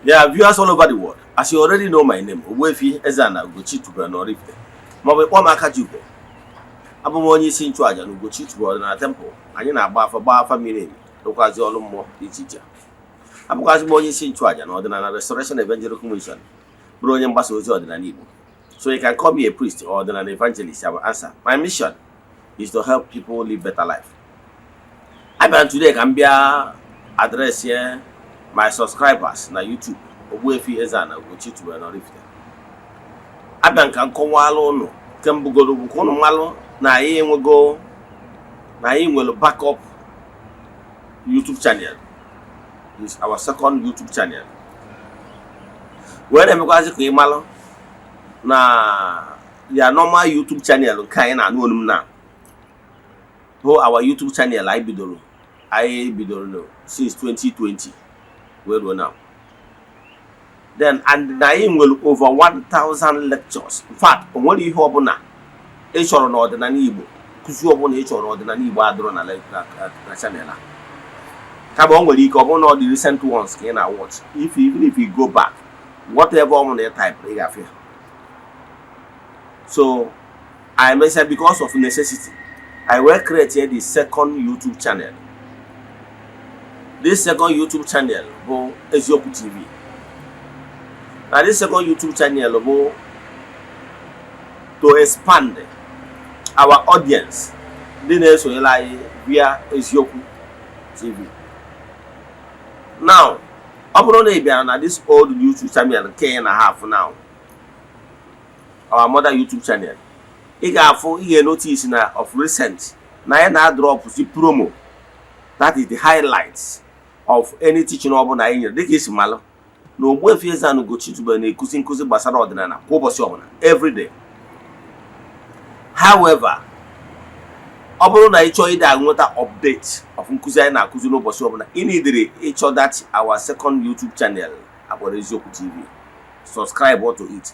There are viewers all over the world. As you already know my name, Ogbuefi Ezeana, ugochitubelu Oraifite. Maọbụ ịkpọ m Akajiugo. Abụ m onye isi nchụaja na ugochitubelu na temple. Anyị na-agba afa miri emi, rụkwazi ọrụ mmụọ dị iche iche. Abụkwazi m onye isi nchụaja na ọdịnala Restoration Evangelical Mission, bụrụ onye mgbasa ozi ọdịnala Igbo. So you can call me a priest or an evangelist. I will answer. My mission is to help people live better life. I today can be address here my subscribers na YouTube. Ogbuefi Ezeana, ugochitubelu Oraifite. I can come alone. Can go to Malo na enwego na enwelo backup YouTube channel. This is our second YouTube channel. When I'm going to Malo na your normal YouTube channel kind na anu na. Ho our YouTube channel I bidoro since 2020. Where we now. Then and na will over 1,000 lectures. In fact, only ihe obuna e chọrọ na ọdịnala Igbo, kuzi obuna e chọrọ ọdịnala Igbo adọrọ na channel a. Ka bụ nwere ike obuna all the recent ones ka ị na watch. Even if you go back, whatever obuna type ị ga-afịa. So I may say because of necessity, I will create the second YouTube channel. This second YouTube channel bụ Eziokwu TV. Now this second YouTube channel will to expand our audience. This is via Eziokwu TV. Now, upon this old YouTube channel K&a-half now. Our mother YouTube channel. You notice now of recent. Now drop the promo. That is the highlights of any teaching over na this is malo. No Ogbuefi Ezeana ugochitubelu na-ekuzi nkuzi gbasara ọdịnala kwa ụbọchị ọbụla every day. However, ọ bụrụ na ị chọọ ide nweta update of nkuzi anyị na-akuzi n'ụbọchị ọbụla, ị need ịchọ that our second YouTube channel akpọrọ Eziokwu TV. Subscribe to it.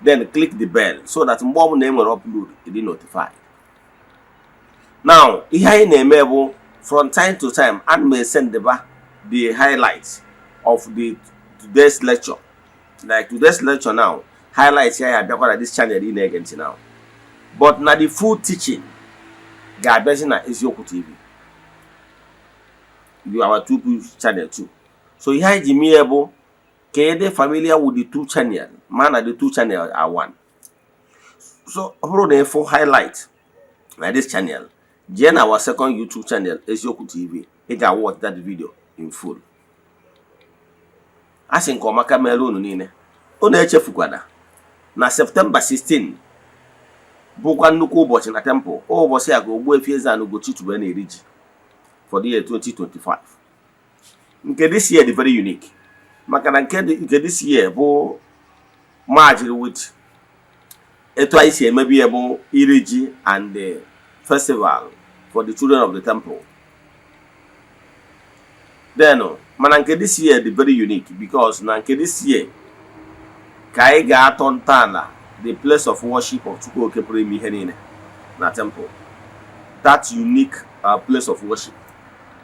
Then click the bell so that mgbe ọbụla e nwere upload ịdị notified. Now, ihe anyị na-eme bụ from time to time and may send the highlights of today's lecture. Like today's lecture now, highlights here are this channel in again now. But now the full teaching, God na Eziokwu TV. You have a two channel too. So here is me able, can you familiar with the two channel? Man, the two channels are one. So upload the full highlight like this channel. Then our second YouTube channel, Eziokwu TV. You can watch that video in full. Asị nke ọma kamera unu niile unu echefukwana na September 16 bụkwa nnukwu ụbọchị na temple. Ụbọchị a ka Ogbuefi Ezeana ugochitubelu na-eri ji for the year 2025. Nke this year is very unique. Maka na nke this year bụ merged with etu anyị si emebi bụ iri ji and the festival for the children of the temple. Then mana nke this year is very unique because na nke this year ka anyị ga-atọ ntọala the place of worship of Chukwu Oke pụrụ ime ihe niile na temple. That unique place of worship.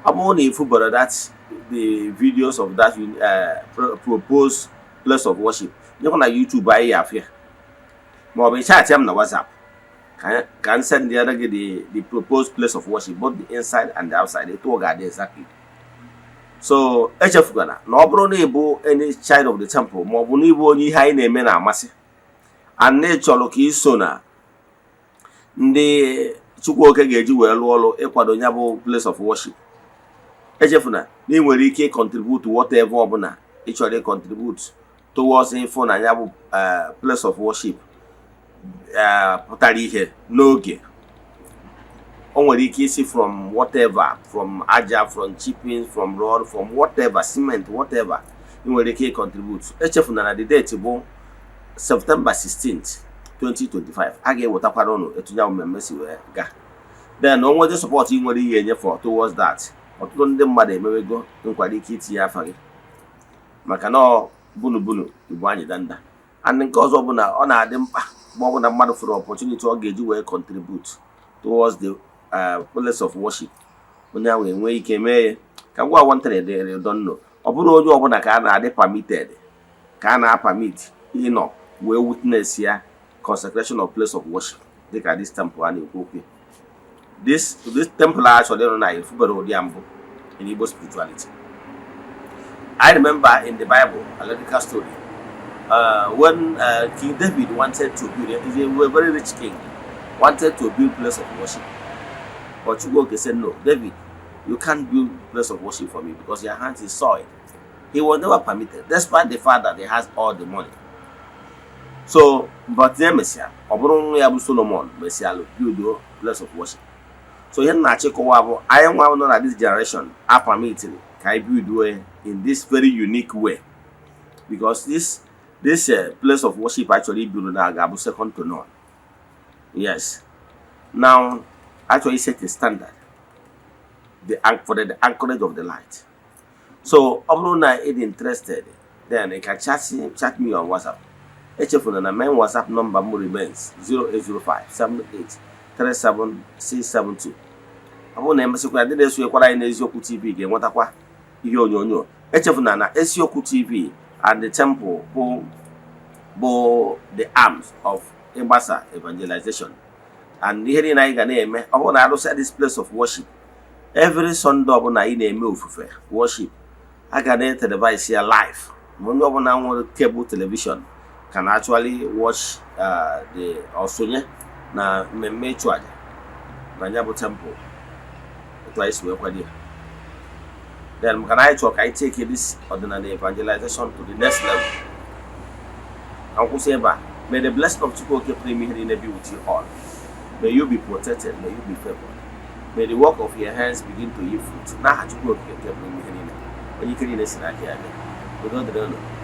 Ọ bụrụ na ifubara that the videos of that proposed place of worship, nyekwa na YouTube anyị afịa ma ọ bụ chat ya m na WhatsApp can send the proposed place of worship, both the inside and the outside. It will guide exactly. So echefugana na ọ bụrụ na ịbụ any child of the temple ma ọ bụ na ịbụ onye ihe anyị na-eme na-amasị and na chọrọ ka iso na ndị Chukwu Oke ga-eji wee lụọ ọrụ ịkwado ya bụ place of worship, echefuna na ị nwere ike contribute whatever ọbụla ị chọrọ contribute towards info na ya bụ place of worship pụtara ihe n'oge. O nwere ike isi from whatever, from aja, from chipping, from rod, from whatever, cement, whatever. You nwere ike contribute. Echefuna na the date bụ September 16th, 2025. A ga-ewetakwara unu etu ya mmemme si wee ga. Then o nwere support ị nwere ihe enye for towards that. Ọtụtụ ndị mmadụ emewego nkwado ike itinye afa gị maka na bunu Igbo anyị danda. And nke ọzọ bụ na ọ na-adị mkpa mgbe ọ bụ na mmadụ fụrụ opportunity ọ ga-eji wee contribute towards the place of worship. Onye ahụ enwe ike mee ka ngwa wanted they don't know. ọbụna onye ọbụla ka a na-adị permitted, ka a na-permit ịnọ wee witness ya consecration of place of worship dịka this temple a na-ekwu okwu. This temple actually nọ na ifubere ụdị mbụ in Igbo spirituality. I remember in the Bible a lyrical story when King David wanted to build, he was a very rich king, wanted to build place of worship. But Chukwuoke said, no, David, you can't build place of worship for me because your hands is soiled. He was never permitted, despite the fact that he has all the money. So, but then Messiah, Obrun Solomon, Messiah, build place of worship. So here na Chikowa, I am one of this generation are permitted can build in this very unique way, because this place of worship actually built na Gabu second to none. Yes. Now, actually set a standard for the anchorage of the light. So, Obruna is interested, then you can chat me on WhatsApp. HF na main WhatsApp number remains 0805 78 37672. Abụ na emesịkwa ndị na-esonyekwara anyị n'Eziokwu TV ga-enwetakwa ihe onyonyo. Echefuna na Eziokwu TV and the temple bụ the arms of ịgbasa evangelization. And ihe niile anyị ga na-eme, ọ bụrụ na arụsị this place of worship, every Sunday ọ bụla anyị na-eme ofufe worship, a ga na-televise ya live. Onye ọ bụla nwere cable television can actually watch the osonye na mmemme ịchụ aja na ya bụ temple twice wee kwado. Then can I take this ordinary evangelization to the next level? Uncle Seba, may the blessing of Chukwuoke Premier be with you all. May you be protected, may you be favored. May the work of your hands begin to yield fruit. Now Chukwuoke Premier, when you can listen again. We don't know.